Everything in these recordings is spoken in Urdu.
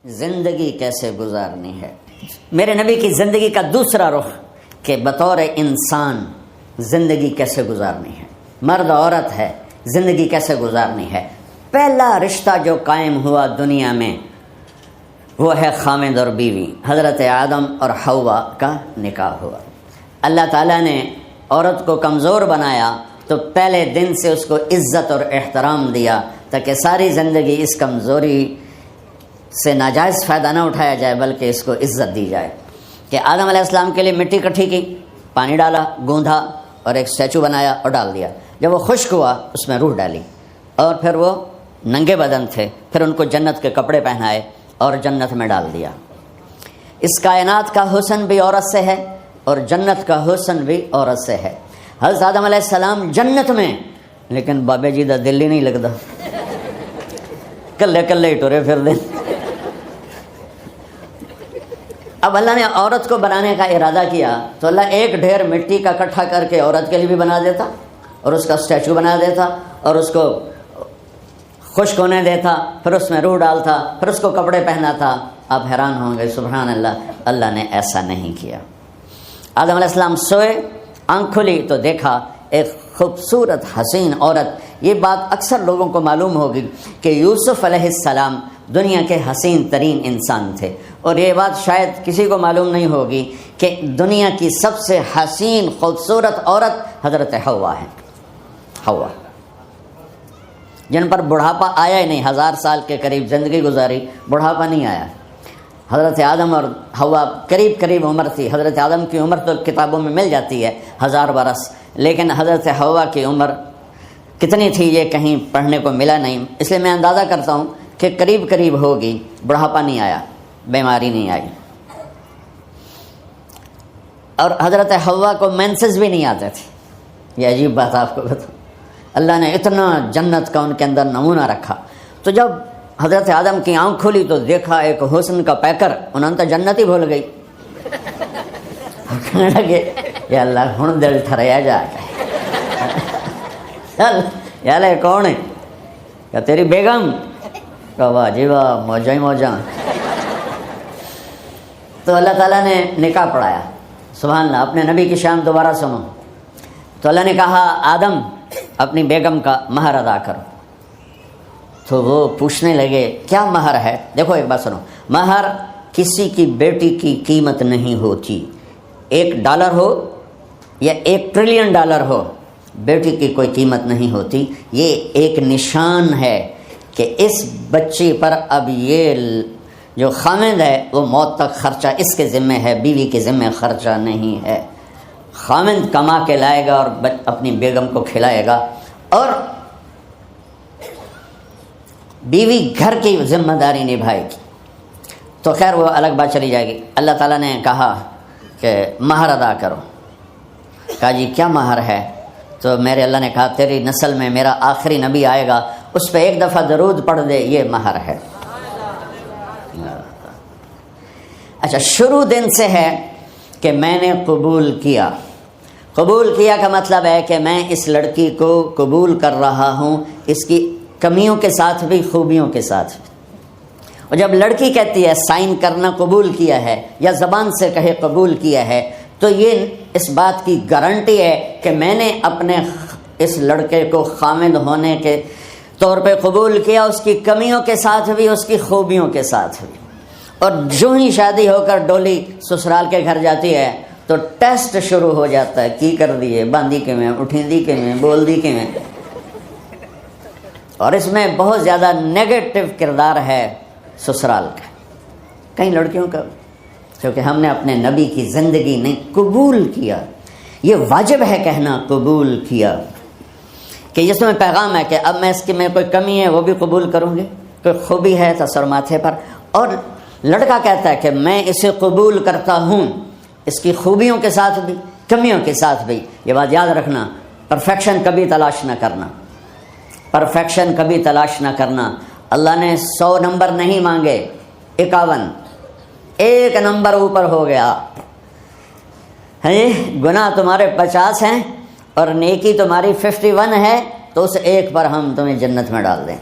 زندگی کیسے گزارنی ہے۔ میرے نبی کی زندگی کا دوسرا رخ کہ بطور انسان زندگی کیسے گزارنی ہے، مرد عورت ہے، زندگی کیسے گزارنی ہے۔ پہلا رشتہ جو قائم ہوا دنیا میں وہ ہے خامد اور بیوی، حضرت آدم اور حوا کا نکاح ہوا۔ اللہ تعالیٰ نے عورت کو کمزور بنایا تو پہلے دن سے اس کو عزت اور احترام دیا تاکہ ساری زندگی اس کمزوری سے ناجائز فائدہ نہ اٹھایا جائے بلکہ اس کو عزت دی جائے۔ کہ آدم علیہ السلام کے لیے مٹی اکٹھی کی، پانی ڈالا، گوندھا اور ایک اسٹیچو بنایا اور ڈال دیا۔ جب وہ خشک ہوا اس میں روح ڈالی اور پھر وہ ننگے بدن تھے، پھر ان کو جنت کے کپڑے پہنائے اور جنت میں ڈال دیا۔ اس کائنات کا حسن بھی عورت سے ہے اور جنت کا حسن بھی عورت سے ہے۔ حضرت آدم علیہ السلام جنت میں، لیکن بابے جی دا دل ہی نہیں لگتا، کلے کلے ہی ٹرے پھر دیں۔ اب اللہ نے عورت کو بنانے کا ارادہ کیا تو اللہ ایک ڈھیر مٹی کا اکٹھا کر کے عورت کے لیے بھی بنا دیتا اور اس کا اسٹیچو بنا دیتا اور اس کو خشک ہونے دیتا، پھر اس میں روح ڈالتا، پھر اس کو کپڑے پہناتا۔ آپ حیران ہوں گے، سبحان اللہ، اللہ نے ایسا نہیں کیا۔ آدم علیہ السلام سوئے، آنکھ کھلی تو دیکھا ایک خوبصورت حسین عورت۔ یہ بات اکثر لوگوں کو معلوم ہوگی کہ یوسف علیہ السلام دنیا کے حسین ترین انسان تھے، اور یہ بات شاید کسی کو معلوم نہیں ہوگی کہ دنیا کی سب سے حسین خوبصورت عورت حضرت حوا ہے۔ حوا جن پر بڑھاپا آیا ہی نہیں، 1000 سال کے قریب زندگی گزاری، بڑھاپا نہیں آیا۔ حضرت آدم اور حوا قریب قریب عمر تھی۔ حضرت آدم کی عمر تو کتابوں میں مل جاتی ہے 1000 برس، لیکن حضرت حوا کی عمر کتنی تھی یہ کہیں پڑھنے کو ملا نہیں، اس لیے میں اندازہ کرتا ہوں کہ قریب قریب ہوگی۔ بڑھاپا نہیں آیا، بیماری نہیں آئی، اور حضرت حوا کو مینسز بھی نہیں آتے تھے۔ یہ عجیب بات آپ کو بتاؤں، اللہ نے اتنا جنت کا ان کے اندر نمونہ رکھا۔ تو جب حضرت آدم کی آنکھ کھلی تو دیکھا ایک حسن کا پیکر، انہوں نے تو جنت ہی بھول گئی۔ کہنے لگے یا اللہ ہن دل تھریا جا کے، یا اللہ کون ہے؟ کیا تیری بیگم؟ کہا واہ جی واہ، موجاں ہی موجاں۔ تو اللہ تعالیٰ نے نکاح پڑھایا۔ سبحان اللہ، اپنے نبی کی شان دوبارہ سنو۔ تو اللہ نے کہا آدم اپنی بیگم کا مہر ادا کرو۔ تو وہ پوچھنے لگے کیا مہر ہے؟ دیکھو ایک بات سنو، مہر کسی کی بیٹی کی قیمت نہیں ہوتی۔ $1 ہو یا $1 ٹریلین ہو، بیٹی کی کوئی قیمت نہیں ہوتی۔ یہ ایک نشان ہے کہ اس بچی پر اب یہ جو خامند ہے وہ موت تک خرچہ اس کے ذمہ ہے، بیوی کے ذمہ خرچہ نہیں ہے۔ خامند کما کے لائے گا اور اپنی بیگم کو کھلائے گا، اور بیوی گھر کی ذمہ داری نبھائے گی۔ تو خیر وہ الگ بات چلی جائے گی۔ اللہ تعالیٰ نے کہا کہ مہر ادا کرو۔ کہا جی کیا مہر ہے؟ تو میرے اللہ نے کہا تیری نسل میں میرا آخری نبی آئے گا، اس پہ 1 دفعہ درود پڑھ دے، یہ مہر ہے۔ اچھا، شروع دن سے ہے کہ میں نے قبول کیا۔ قبول کیا کا مطلب ہے کہ میں اس لڑکی کو قبول کر رہا ہوں، اس کی کمیوں کے ساتھ بھی خوبیوں کے ساتھ بھی۔ اور جب لڑکی کہتی ہے سائن کرنا قبول کیا ہے، یا زبان سے کہے قبول کیا ہے، تو یہ اس بات کی گارنٹی ہے کہ میں نے اپنے اس لڑکے کو خامد ہونے کے طور پہ قبول کیا، اس کی کمیوں کے ساتھ بھی، اس کی خوبیوں کے ساتھ بھی۔ اور جو ہی شادی ہو کر ڈولی سسرال کے گھر جاتی ہے تو ٹیسٹ شروع ہو جاتا ہے، کی کر دیے، باندھی کے میں، اٹھیندی کے میں، بول دی کے میں۔ اور اس میں بہت زیادہ نیگیٹو کردار ہے سسرال کا، کئی لڑکیوں کا، کیونکہ ہم نے اپنے نبی کی زندگی نہیں قبول کیا۔ یہ واجب ہے کہنا قبول کیا، کہ اس میں پیغام ہے کہ اب میں اس کی میں کوئی کمی ہے وہ بھی قبول کروں گی، کوئی خوبی ہے تو سر ماتھے پر۔ اور لڑکا کہتا ہے کہ میں اسے قبول کرتا ہوں، اس کی خوبیوں کے ساتھ بھی، کمیوں کے ساتھ بھی۔ یہ بات یاد رکھنا، پرفیکشن کبھی تلاش نہ کرنا، پرفیکشن کبھی تلاش نہ کرنا۔ اللہ نے 100 نمبر نہیں مانگے، 51، 1 نمبر اوپر ہو گیا۔ گناہ تمہارے 50 ہیں اور نیکی تمہاری 51 ہے، تو اس 1 پر ہم تمہیں جنت میں ڈال دیں۔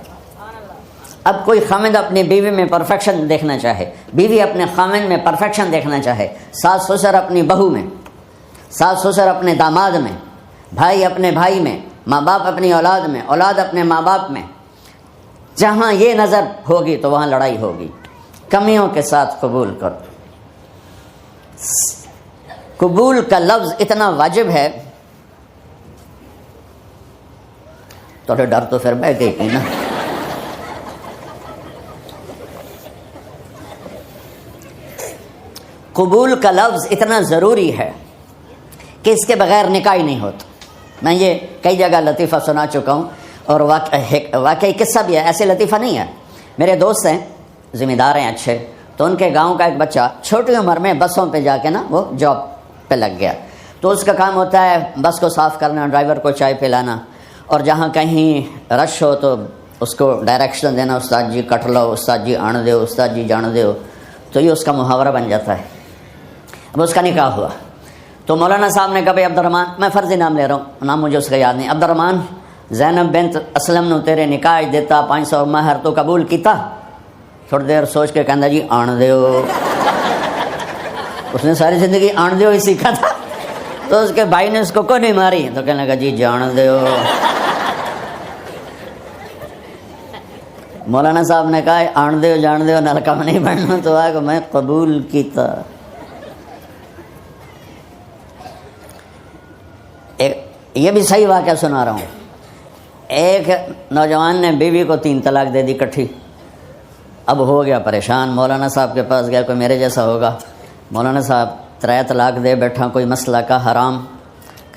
اب کوئی خامد اپنی بیوی میں پرفیکشن دیکھنا چاہے، بیوی اپنے خامد میں پرفیکشن دیکھنا چاہے، ساس سسر اپنی بہو میں، ساس سسر اپنے داماد میں، بھائی اپنے بھائی میں، ماں باپ اپنی اولاد میں، اولاد اپنے ماں باپ میں، جہاں یہ نظر ہوگی تو وہاں لڑائی ہوگی۔ کمیوں کے ساتھ قبول کرو۔ قبول کا لفظ اتنا واجب ہے، تو ڈر تو پھر بہ گئی نا۔ قبول کا لفظ اتنا ضروری ہے کہ اس کے بغیر نکاح ہی نہیں ہوتا۔ میں یہ کئی جگہ لطیفہ سنا چکا ہوں، اور واقعی قصہ بھی ہے، ایسے لطیفہ نہیں ہے۔ میرے دوست ہیں، ذمہ دار ہیں اچھے، تو ان کے گاؤں کا ایک بچہ چھوٹی عمر میں بسوں پہ جا کے نا وہ جاب پہ لگ گیا۔ تو اس کا کام ہوتا ہے بس کو صاف کرنا، ڈرائیور کو چائے پلانا، اور جہاں کہیں رش ہو تو اس کو ڈائریکشن دینا، استاد جی کٹ لو، استاد جی آن دیو، استاد جی جان دیو۔ تو یہ اس کا محاورہ بن جاتا ہے۔ اب اس کا نکاح ہوا تو مولانا صاحب نے کہا بھائی عبد الرحمان، میں فرضی نام لے رہا ہوں، نام مجھے اس کا یاد نہیں، عبد الرحمان زینب بنت اسلم نو تیرے نکاح دیتا 500 مہر تو قبول کیتا؟ تھوڑی دیر سوچ کے کہندا جی آن دیو۔ اس نے ساری زندگی آن دیو ہی سیکھا تھا۔ تو اس کے بھائی نے اس کو نہیں ماری تو کہنے لگا جی جان دیو۔ مولانا صاحب نے کہا آن دیو جان دیو نال کم نہیں بننا، تو آگے میں قبول کیتا۔ یہ بھی صحیح واقعہ سنا رہا ہوں۔ ایک نوجوان نے بیوی کو 3 طلاق دے دی کٹھی، اب ہو گیا پریشان، مولانا صاحب کے پاس گیا، کوئی میرے جیسا ہوگا۔ مولانا صاحب 3 طلاق دے بیٹھا، کوئی مسئلہ کا حرام؟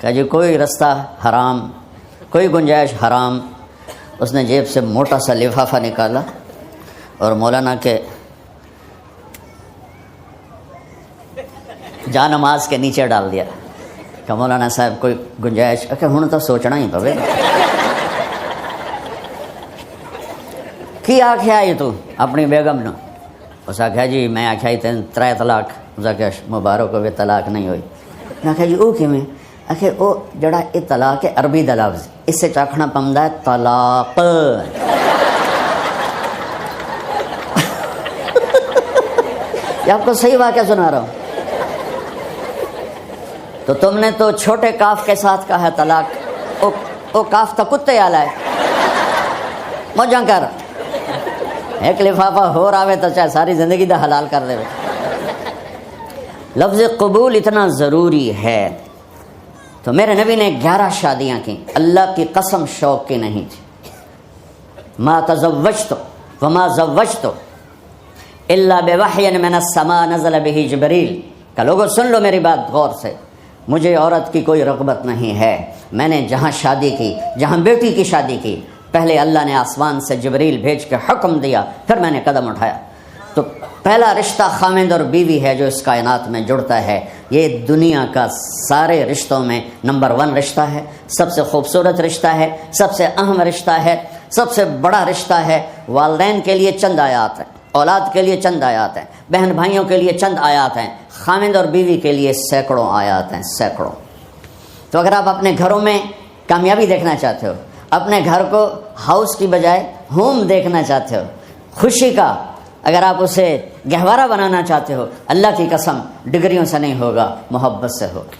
کہا جی کوئی رستہ حرام، کوئی گنجائش حرام۔ اس نے جیب سے موٹا سا لفافہ نکالا اور مولانا کے جا نماز کے نیچے ڈال دیا کہ مولانا صاحب کوئی گنجائش؟ کہ ہوں تو سوچنا ہی پوے کی آخیا یہ تو اپنی بیگم نو؟ اس آخیا جی میں آخیا تین 3 طلاق۔ اس آخیا مبارک ہوئے طلاق نہیں ہوئی۔ میں آخیا جی وہ کیویں؟ آخیا وہ جڑا یہ طلاق ہے عربی دا لفظ، اس سے چاکھنا پمدا ہے طلاق۔ یہ آپ کو صحیح واقعہ سنا رہا ہوں۔ تو تم نے تو چھوٹے کاف کے ساتھ کہا ہے طلاق، او کاف تو کتے آلا ہے، موجاں کر ایک لفافہ ہو رہا ہے تو چاہے ساری زندگی دا حلال کر دے۔ لفظ قبول اتنا ضروری ہے۔ تو میرے نبی نے 11 شادیاں کی، اللہ کی قسم شوق کی نہیں تھی۔ ما تزوجت وما زوجت الا بوحی من السماء نزل به جبریل۔ کہ لوگوں سن لو میری بات غور سے، مجھے عورت کی کوئی رغبت نہیں ہے۔ میں نے جہاں شادی کی، جہاں بیٹی کی شادی کی، پہلے اللہ نے آسمان سے جبریل بھیج کے حکم دیا، پھر میں نے قدم اٹھایا۔ تو پہلا رشتہ خامند اور بیوی ہے جو اس کائنات میں جڑتا ہے۔ یہ دنیا کا سارے رشتوں میں نمبر 1 رشتہ ہے، سب سے خوبصورت رشتہ ہے، سب سے اہم رشتہ ہے، سب سے بڑا رشتہ ہے۔ والدین کے لیے چند آیات ہیں، اولاد کے لیے چند آیات ہیں، بہن بھائیوں کے لیے چند آیات ہیں، خامند اور بیوی کے لیے سینکڑوں آیات ہیں، سینکڑوں۔ تو اگر آپ اپنے گھروں میں کامیابی دیکھنا چاہتے ہو، اپنے گھر کو ہاؤس کی بجائے ہوم دیکھنا چاہتے ہو، خوشی کا اگر آپ اسے گہوارہ بنانا چاہتے ہو، اللہ کی قسم ڈگریوں سے نہیں ہوگا، محبت سے ہوگا۔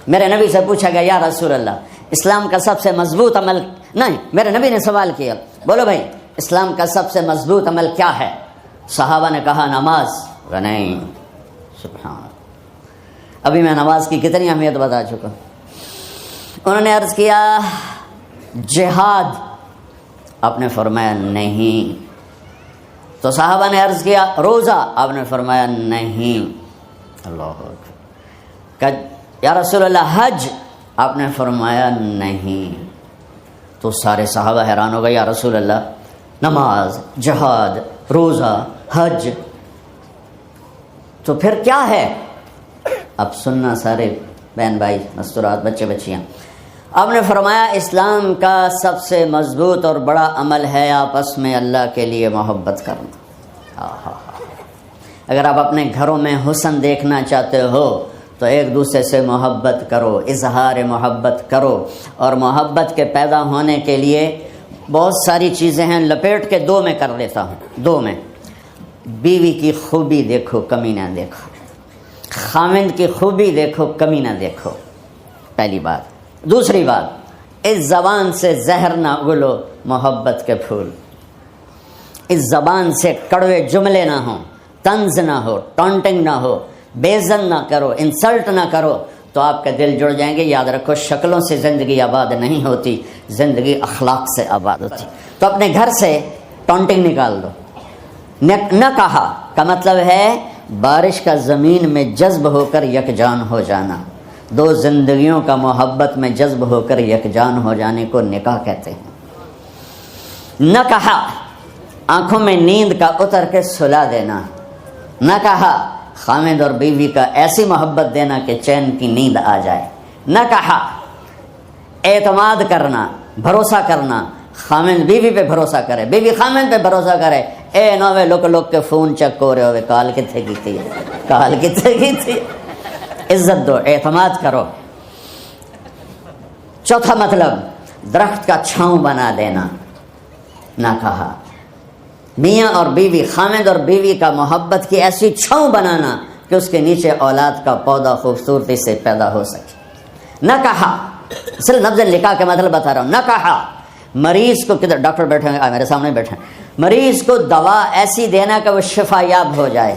میرے نبی سے پوچھا گیا یا رسول اللہ اسلام کا سب سے مضبوط عمل، نہیں میرے نبی نے سوال کیا، بولو بھائی اسلام کا سب سے مضبوط عمل کیا ہے؟ صحابہ نے کہا نماز۔ نہیں، سبحان اللہ، ابھی میں نماز کی کتنی اہمیت بتا چکا۔ انہوں نے عرض کیا جہاد، آپ نے فرمایا نہیں۔ تو صحابہ نے عرض کیا روزہ، آپ نے فرمایا نہیں۔ اللہ اکبر۔ کہ یا رسول اللہ حج، آپ نے فرمایا نہیں۔ تو سارے صحابہ حیران ہو گئے، یا رسول اللہ نماز، جہاد، روزہ، حج، تو پھر کیا ہے؟ اب سننا سارے بہن بھائی، مستورات، بچے بچیاں، آپ نے فرمایا اسلام کا سب سے مضبوط اور بڑا عمل ہے آپس میں اللہ کے لیے محبت کرنا۔ اگر آپ اپنے گھروں میں حسن دیکھنا چاہتے ہو تو ایک دوسرے سے محبت کرو، اظہار محبت کرو، اور محبت کے پیدا ہونے کے لیے بہت ساری چیزیں ہیں، لپیٹ کے دو میں کر لیتا ہوں، دو میں۔ بیوی کی خوبی دیکھو، کمی نہ دیکھو، خامند کی خوبی دیکھو، کمی نہ دیکھو، پہلی بات۔ دوسری بات، اس زبان سے زہر نہ اگلو محبت کے پھول، اس زبان سے کڑوے جملے نہ ہوں، طنز نہ ہو، ٹانٹنگ نہ ہو، بےعزت نہ کرو، انسلٹ نہ کرو، تو آپ کے دل جڑ جائیں گے۔ یاد رکھو، شکلوں سے زندگی آباد نہیں ہوتی، زندگی اخلاق سے آباد ہوتی۔ تو اپنے گھر سے ٹانٹنگ نکال دو۔ نہ کہا کا مطلب ہے بارش کا زمین میں جذب ہو کر یکجان ہو جانا۔ دو زندگیوں کا محبت میں جذب ہو کر یکجان ہو جانے کو نکاح کہتے ہیں۔ نہ کہا آنکھوں میں نیند کا اتر کے سلا دینا۔ نہ کہا خامد اور بیوی کا ایسی محبت دینا کہ چین کی نیند آ جائے۔ نہ کہا اعتماد کرنا، بھروسہ کرنا، خامد بیوی پہ بھروسہ کرے، بیوی خامد پہ بھروسہ کرے۔ اے نوے لوک کے فون چیک ہو رہے ہوئے، کال کتنے کی تھی، کال کتنے کی تھی۔ عزت دو، اعتماد کرو۔ چوتھا مطلب درخت کا چھاؤں بنا دینا۔ نہ کہا میاں اور بیوی، خامد اور بیوی کا محبت کی ایسی چھاؤں بنانا کہ اس کے نیچے اولاد کا پودا خوبصورتی سے پیدا ہو سکے۔ نہ کہا، صرف لفظ نکاح کا مطلب بتا رہا ہوں۔ نہ کہا مریض کو، کدھر ڈاکٹر بیٹھے ہیں میرے سامنے بیٹھے ہیں، مریض کو دوا ایسی دینا کہ وہ شفا یاب ہو جائے،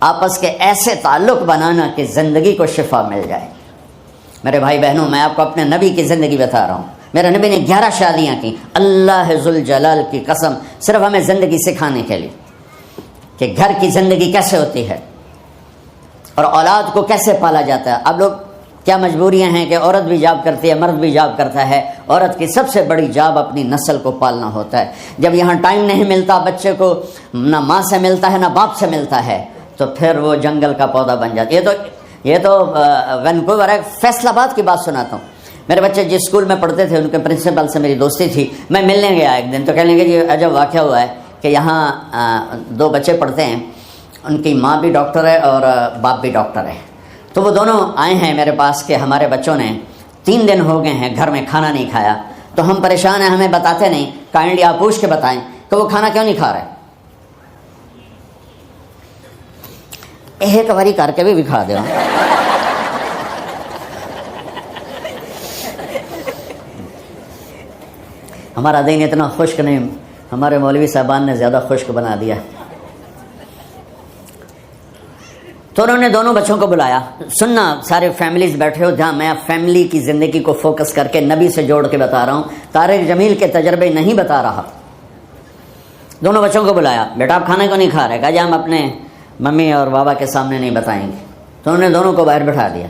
آپس کے ایسے تعلق بنانا کہ زندگی کو شفا مل جائے۔ میرے بھائی بہنوں، میں آپ کو اپنے نبی کی زندگی بتا رہا ہوں۔ میرے نبی نے 11 شادیاں کی، اللہ ذوالجلال کی قسم، صرف ہمیں زندگی سکھانے کے لیے کہ گھر کی زندگی کیسے ہوتی ہے اور اولاد کو کیسے پالا جاتا ہے۔ اب لوگ کیا مجبوریاں ہیں کہ عورت بھی جاب کرتی ہے، مرد بھی جاب کرتا ہے۔ عورت کی سب سے بڑی جاب اپنی نسل کو پالنا ہوتا ہے۔ جب یہاں ٹائم نہیں ملتا بچے کو، نہ ماں سے ملتا ہے نہ باپ سے ملتا ہے، تو پھر وہ جنگل کا پودا بن جاتا ہے۔ یہ تو وینکوور ہے، فیصل آباد کی بات سناتا ہوں۔ میرے بچے جس اسکول میں پڑھتے تھے ان کے پرنسپل سے میری دوستی تھی، میں ملنے گیا ایک دن، تو کہنے لگے جی عجب واقعہ ہوا ہے کہ یہاں 2 بچے پڑھتے ہیں، ان کی ماں بھی ڈاکٹر ہے اور باپ بھی ڈاکٹر ہے۔ تو وہ دونوں آئے ہیں میرے پاس کہ ہمارے بچوں نے 3 دن ہو گئے ہیں گھر میں کھانا نہیں کھایا، تو ہم پریشان ہیں، ہمیں بتاتے نہیں، کائنڈلی آپ پوچھ کے بتائیں کہ وہ کھانا کیوں نہیں کھا رہے۔ ایک باری کر کے بھی کھا دے۔ ہمارا دین اتنا خشک نہیں، ہمارے مولوی صاحبان نے زیادہ خشک بنا دیا۔ تو انہوں نے دونوں بچوں کو بلایا، سننا سارے فیملیز بیٹھے ہو، جہاں میں فیملی کی زندگی کو فوکس کر کے نبی سے جوڑ کے بتا رہا ہوں، طارق جمیل کے تجربے نہیں بتا رہا۔ دونوں بچوں کو بلایا، بیٹا آپ کھانے کو نہیں کھا رہے، کہا جی ہم اپنے ممی اور بابا کے سامنے نہیں بتائیں گے۔ تو انہوں نے دونوں کو باہر بٹھا دیا،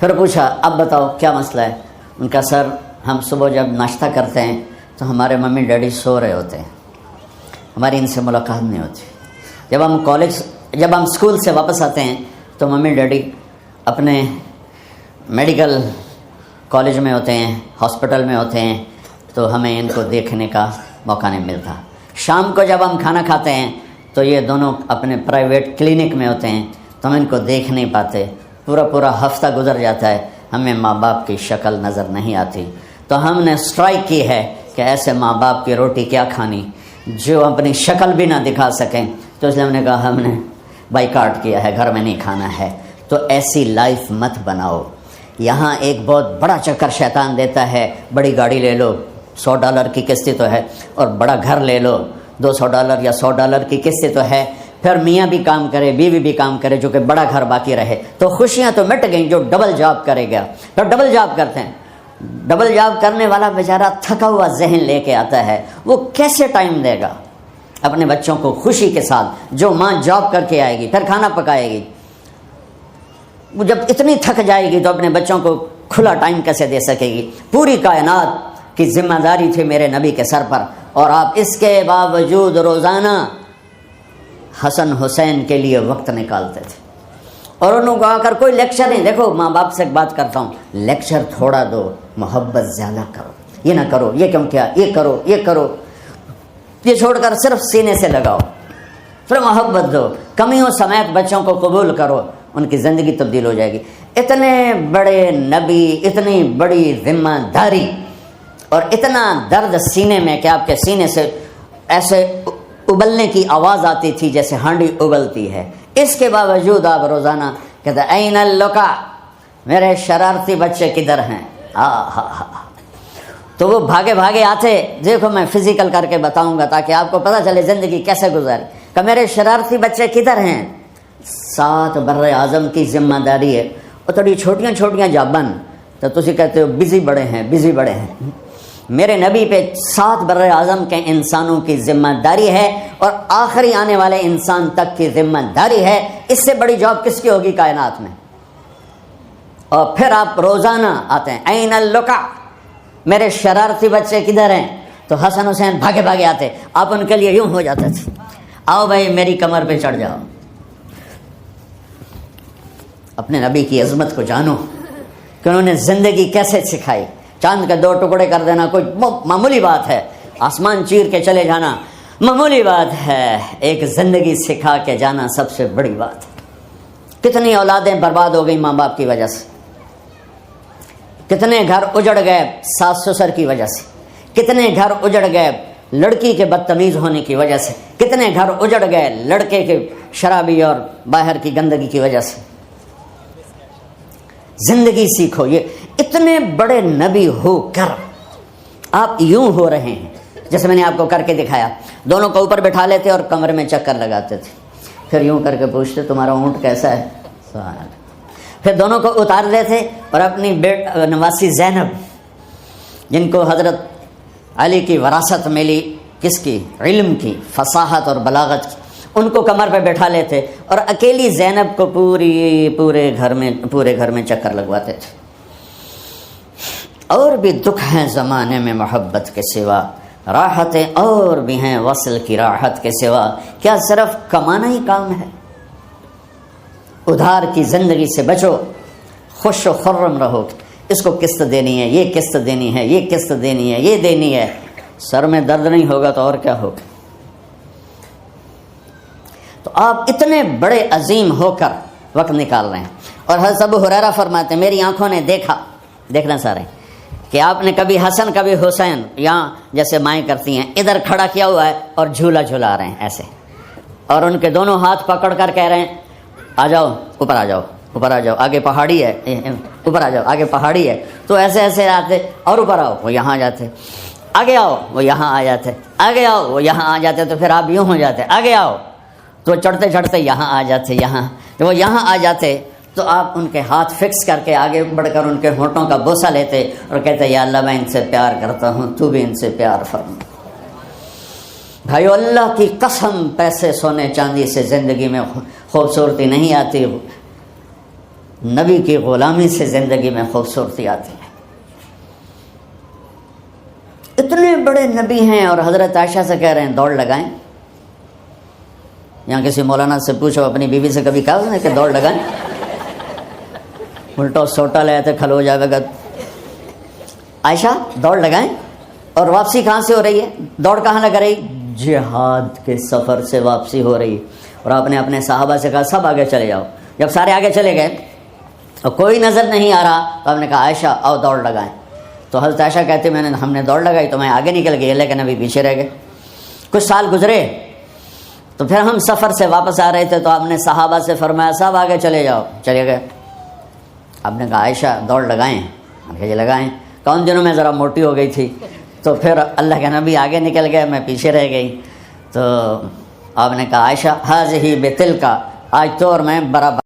پھر پوچھا اب بتاؤ کیا مسئلہ ہے۔ ان کا سر ہم صبح جب ناشتہ کرتے ہیں تو ہمارے ممی ڈیڈی سو رہے ہوتے ہیں، ہماری ان سے ملاقات نہیں ہوتی۔ جب ہم اسکول سے واپس آتے ہیں تو ممی ڈیڈی اپنے میڈیکل کالج میں ہوتے ہیں، ہاسپٹل میں ہوتے ہیں، تو ہمیں ان کو دیکھنے کا موقع نہیں ملتا۔ شام کو جب ہم کھانا کھاتے ہیں تو یہ دونوں اپنے پرائیویٹ کلینک میں ہوتے ہیں، تو ہم ان کو دیکھ نہیں پاتے۔ پورا ہفتہ گزر جاتا ہے، ہمیں ماں باپ کی شکل نظر نہیں آتی۔ تو ہم نے اسٹرائک کی ہے کہ ایسے ماں باپ کی روٹی کیا کھانی جو اپنی شکل بھی نہ دکھا سکیں، تو اس لیے ہم نے کہا ہم نے بائیکاٹ کیا ہے، گھر میں نہیں کھانا ہے۔ تو ایسی لائف مت بناؤ۔ یہاں ایک بہت بڑا چکر شیطان دیتا ہے، بڑی گاڑی لے لو، $100 کی قسط تو ہے، اور بڑا گھر لے لو، $200 یا $100 کی قسط تو ہے، پھر میاں بھی کام کرے، بیوی بھی کام کرے، جو کہ بڑا گھر باقی رہے، تو خوشیاں تو مٹ گئیں۔ جو ڈبل جاب کرے گا، پھر ڈبل جاب کرتے ہیں، ڈبل جاب کرنے والا بیچارہ تھکا ہوا ذہن لے کے آتا ہے، وہ کیسے ٹائم دے گا اپنے بچوں کو خوشی کے ساتھ؟ جو ماں جاب کر کے آئے گی پھر کھانا پکائے گی، وہ جب اتنی تھک جائے گی تو اپنے بچوں کو کھلا ٹائم کیسے دے سکے گی؟ پوری کائنات کی ذمہ داری تھی میرے نبی کے سر پر، اور آپ اس کے باوجود روزانہ حسن حسین کے لیے وقت نکالتے تھے۔ اور انہوں کو آ کر کوئی لیکچر نہیں، دیکھو ماں باپ سے بات کرتا ہوں، لیکچر تھوڑا دو، محبت زیادہ کرو، یہ نہ کرو، یہ کیوں کیا، یہ کرو، یہ کرو، یہ چھوڑ کر صرف سینے سے لگاؤ، پھر محبت دو، کمیوں سمیت بچوں کو قبول کرو، ان کی زندگی تبدیل ہو جائے گی۔ اتنے بڑے نبی، اتنی بڑی ذمہ داری اور اتنا درد سینے میں کہ آپ کے سینے سے ایسے ابلنے کی آواز آتی تھی جیسے ہانڈی ابلتی ہے. اس کے باوجود آپ روزانہ کہتے این اللقا، میرے شرارتی بچے کدھر ہیں. تو وہ بھاگے بھاگے آتے. دیکھو میں فزیکل کر کے بتاؤں گا تاکہ آپ کو پتہ چلے زندگی کیسے گزاری. کہ میرے شرارتی بچے کدھر ہیں. 7 بر اعظم کی ذمہ داری ہے. اور تھوڑی چھوٹیاں چھوٹیاں جابن تو تسی کہتے ہو بزی بڑے ہیں، بزی بڑے ہیں. میرے نبی پہ 7 بر اعظم کے انسانوں کی ذمہ داری ہے اور آخری آنے والے انسان تک کی ذمہ داری ہے. اس سے بڑی جاب کس کی ہوگی کائنات میں. اور پھر آپ روزانہ آتے ہیں این اللقا، میرے شرارتی بچے کدھر ہیں. تو حسن حسین بھاگے بھاگے آتے. آپ ان کے لیے یوں ہو جاتے تھے، آؤ بھائی میری کمر پہ چڑھ جاؤ. اپنے نبی کی عظمت کو جانو کہ انہوں نے زندگی کیسے سکھائی. چاند کے 2 ٹکڑے کر دینا کوئی معمولی بات ہے، آسمان چیر کے چلے جانا معمولی بات ہے، ایک زندگی سکھا کے جانا سب سے بڑی بات ہے. کتنی اولادیں برباد ہو گئی ماں باپ کی وجہ سے، کتنے گھر اجڑ گئے ساس سسر کی وجہ سے، کتنے گھر اجڑ گئے لڑکی کے بدتمیز ہونے کی وجہ سے، کتنے گھر اجڑ گئے لڑکے کے شرابی اور باہر کی گندگی کی وجہ سے. زندگی سیکھو. یہ اتنے بڑے نبی ہو کر آپ یوں ہو رہے ہیں جیسے میں نے آپ کو کر کے دکھایا. دونوں کو اوپر بٹھا لیتے اور کمرے میں چکر لگاتے تھے. پھر یوں کر کے پوچھتے تمہارا اونٹ کیسا ہے. پھر دونوں کو اتار دیتے اور اپنی نواسی زینب جن کو حضرت علی کی وراثت ملی، کس کی؟ علم کی، فصاحت اور بلاغت کی، ان کو کمر پہ بیٹھا لیتے اور اکیلی زینب کو پورے گھر میں چکر لگواتے تھے. اور بھی دکھ ہیں زمانے میں محبت کے سوا، راحتیں اور بھی ہیں وصل کی راحت کے سوا. کیا صرف کمانا ہی کام ہے؟ ادھار کی زندگی سے بچو، خوش و خرم رہو. اس کو قسط دینی ہے، یہ قسط دینی ہے، یہ قسط دینی ہے، یہ دینی ہے. سر میں درد نہیں ہوگا تو اور کیا ہوگا. تو آپ اتنے بڑے عظیم ہو کر وقت نکال رہے ہیں. اور حضرت ابو ہریرہ فرماتے ہیں میری آنکھوں نے دیکھنا سارے کہ آپ نے کبھی حسن کبھی حسین یہاں جیسے مائیں کرتی ہیں ادھر کھڑا کیا ہوا ہے اور جھولا جھولا رہے ہیں ایسے، اور ان کے دونوں ہاتھ پکڑ کر کہہ رہے ہیں آ جاؤ اوپر، آ جاؤ اوپر، آ جاؤ آگے پہاڑی ہے، اوپر آ جاؤ آگے پہاڑی ہے. تو ایسے ایسے آتے اور اوپر آؤ وہ یہاں جاتے، آگے آؤ وہ یہاں آ جاتے، آگے آؤ وہ یہاں آ جاتے. تو پھر آپ یوں ہو جاتے آگے آؤ، تو چڑھتے چڑھتے یہاں آ جاتے، یہاں تو وہ یہاں آ جاتے. تو آپ ان کے ہاتھ فکس کر کے آگے بڑھ کر ان کے ہونٹوں کا بوسہ لیتے اور کہتے یا اللہ میں ان سے پیار کرتا ہوں، تو بھی ان سے پیار فرما. بھائیو اللہ کی قسم پیسے سونے چاندی سے زندگی میں خوبصورتی نہیں آتی، نبی کی غلامی سے زندگی میں خوبصورتی آتی ہے. اتنے بڑے نبی ہیں اور حضرت عائشہ سے کہہ رہے ہیں دوڑ لگائیں. یہاں کسی مولانا سے پوچھو اپنی بیوی سے کبھی کہا اس نے کہ دوڑ لگائیں؟ الٹا سوٹا لے آتے کھل ہو جائے گا. عائشہ دوڑ لگائیں. اور واپسی کہاں سے ہو رہی ہے؟ دوڑ کہاں لگ رہی؟ جہاد کے سفر سے واپسی ہو رہی. اور آپ نے اپنے صحابہ سے کہا سب آگے چلے جاؤ. جب سارے آگے چلے گئے اور کوئی نظر نہیں آ رہا تو آپ نے کہا عائشہ آؤ دوڑ لگائیں. تو حضرت عائشہ کہتے ہم نے دوڑ لگائی تو میں آگے نکل گئی لیکن ابھی پیچھے رہ گئے. کچھ سال گزرے تو پھر ہم سفر سے واپس آ رہے تھے تو آپ نے صحابہ سے فرمایا سب آگے چلے جاؤ. چلے گئے. آپ نے کہا عائشہ دوڑ لگائیں؟ یہ لگائیں. کون دنوں میں ذرا موٹی ہو گئی تھی تو پھر اللہ کے نبی آگے نکل گئے، میں پیچھے رہ گئی. تو آپ نے کہا عائشہ حاضہ بتلک، آج تو اور میں برابر